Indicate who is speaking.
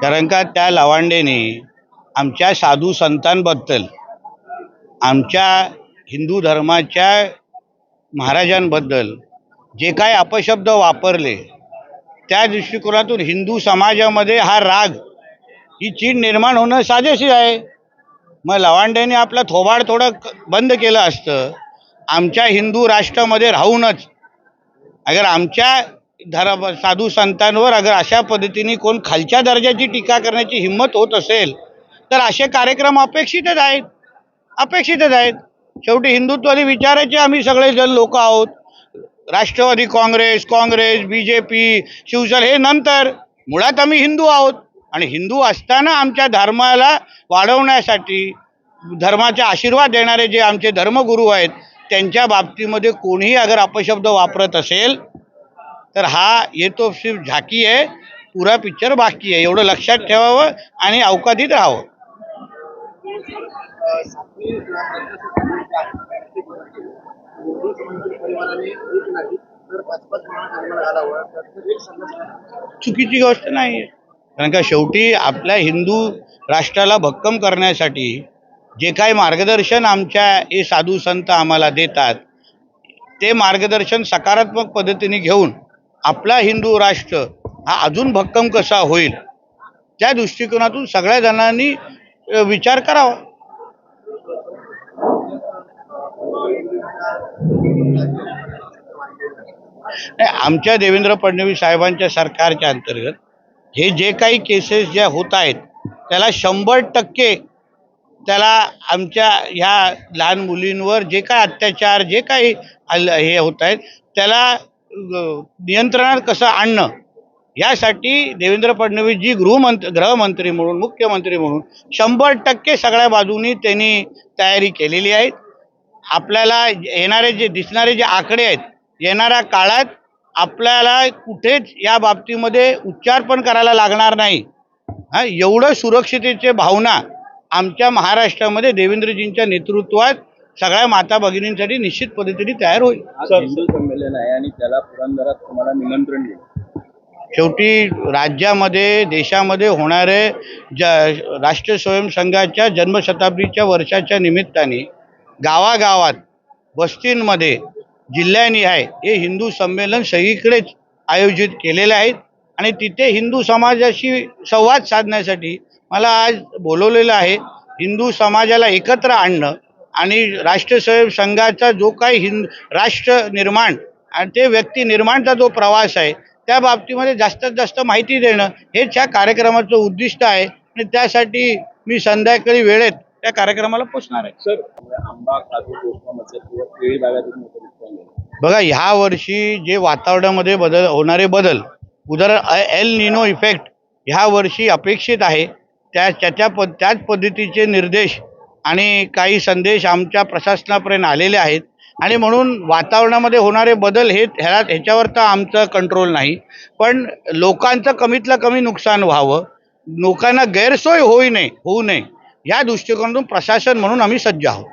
Speaker 1: कारण का त्या लवांडेने आमच्या साधू संतांबद्दल, आमच्या हिंदू धर्माच्या महाराजांबद्दल जे काय अपशब्द वापरले, त्या दृष्टिकोनातून हिंदू समाजामध्ये हा राग, ही चीड निर्माण होणं साजेशी आहे. मग लवांडेने आपलं थोबाड थोडं बंद केलं असतं. आमच्या हिंदू राष्ट्रामध्ये राहूनच अगर आमच्या साधू संतांवर अगर अशा पद्धतीने कोण खालच्या दर्जाची टीका करण्याची हिंमत होत असेल तर असे कार्यक्रम अपेक्षितच आहेत. शेवटी हिंदुत्वादी विचाराचे आम्ही सगळेजण लोक आहोत. राष्ट्रवादी काँग्रेस, BJP, शिवसेना हे नंतर, मुळात आम्ही हिंदू आहोत. आणि हिंदू असताना आमच्या धर्माला वाढवण्यासाठी धर्माचा आशीर्वाद देणारे जे आमचे धर्मगुरू आहेत त्यांच्या बाबतीमध्ये कोणीही अगर अपशब्द वापरत असेल तर हा ये तो सिर्फ झाकी आहे, पुरा पिक्चर बाकी आहे. एवढं लक्षात ठेवावं आणि अवकातीत राहावं. चुकीची गोष्ट नाही आहे. कारण का शेवटी आपल्या हिंदू राष्ट्राला भक्कम करण्यासाठी जे काही मार्गदर्शन आमच्या हे साधू संत आम्हाला देतात ते मार्गदर्शन सकारात्मक पद्धतीने घेऊन आपला हिंदू राष्ट्र हा अजून भक्कम कसा होईल त्या दृष्टिकोनातून सगळ्या जणांनी विचार करावा. आमच्या देवेंद्र फडणवीस साहेबांच्या सरकारच्या अंतर्गत हे जे काही केसेस ज्या होत आहेत त्याला 100% त्याला आमच्या ह्या लहान मुलींवर जे काय अत्याचार जे काही हे होत आहेत त्याला नियंत्रणात कसं आणणं यासाठी देवेंद्र फडणवीस जी गृहमंत्री म्हणून, मुख्यमंत्री म्हणून 100% सगळ्या बाजूनी त्यांनी तयारी केलेली आहे. आपल्याला येणारे जे आकडे आहेत, येणाऱ्या काळात आपल्याला कुठेच या बाबतीमध्ये उच्चार पण करायला लागणार नाही. एवढं सुरक्षितेचे भावना आमच्या महाराष्ट्रामध्ये देवेंद्रजींच्या नेतृत्वात सगळ्या माता भगिनींसाठी निश्चित पद्धतीने तयार होईल.
Speaker 2: हिंदू संमेलन आहे आणि त्याला पुरंदरात तुम्हाला निमंत्रण देईल.
Speaker 1: शेवटी राज्यामध्ये, देशामध्ये होणारे राष्ट्रीय स्वयंसंघाच्या जन्मशताब्दीच्या वर्षाच्या निमित्ताने गावागावात, वस्तींमध्ये, जिल्ह्यानिहाय हे हिंदू संमेलन सगळीकडेच आयोजित केलेले आहेत. आणि तिथे हिंदू समाजाशी संवाद साधण्यासाठी मला आज बोलवलेलं आहे. हिंदू समाजाला एकत्र आणणं आणि राष्ट्रीय स्वयंसंघाचा जो काही राष्ट्र निर्माण आणि ते व्यक्ती निर्माणचा जो प्रवास आहे त्या बाबतीमध्ये जास्तीत जास्त माहिती देणं हेच या कार्यक्रमाचं उद्दिष्ट आहे. आणि त्यासाठी मी संध्याकाळी वेळेत त्या कार्यक्रमाला पोचणार आहे.
Speaker 2: सर, आंबा काजू केळी बागायती
Speaker 1: बघा, ह्या वर्षी जे वातावरणामध्ये होणारे बदल, उदाहरण एल निनो इफेक्ट ह्या वर्षी अपेक्षित आहे. त्याच पद्धतीचे निर्देश आणि काही संदेश आमच्या प्रशासनापर्यंत आलेले आहेत. आणि म्हणून वातावरणामध्ये होणारे बदल ह्याच्यावर तर आमचं कंट्रोल नाही, पण लोकांचं कमीतलं कमी नुकसान व्हावं, लोकांना गैरसोय होऊ नये या दृष्टिकोनातून प्रशासन म्हणून आम्ही सज्ज आहोत.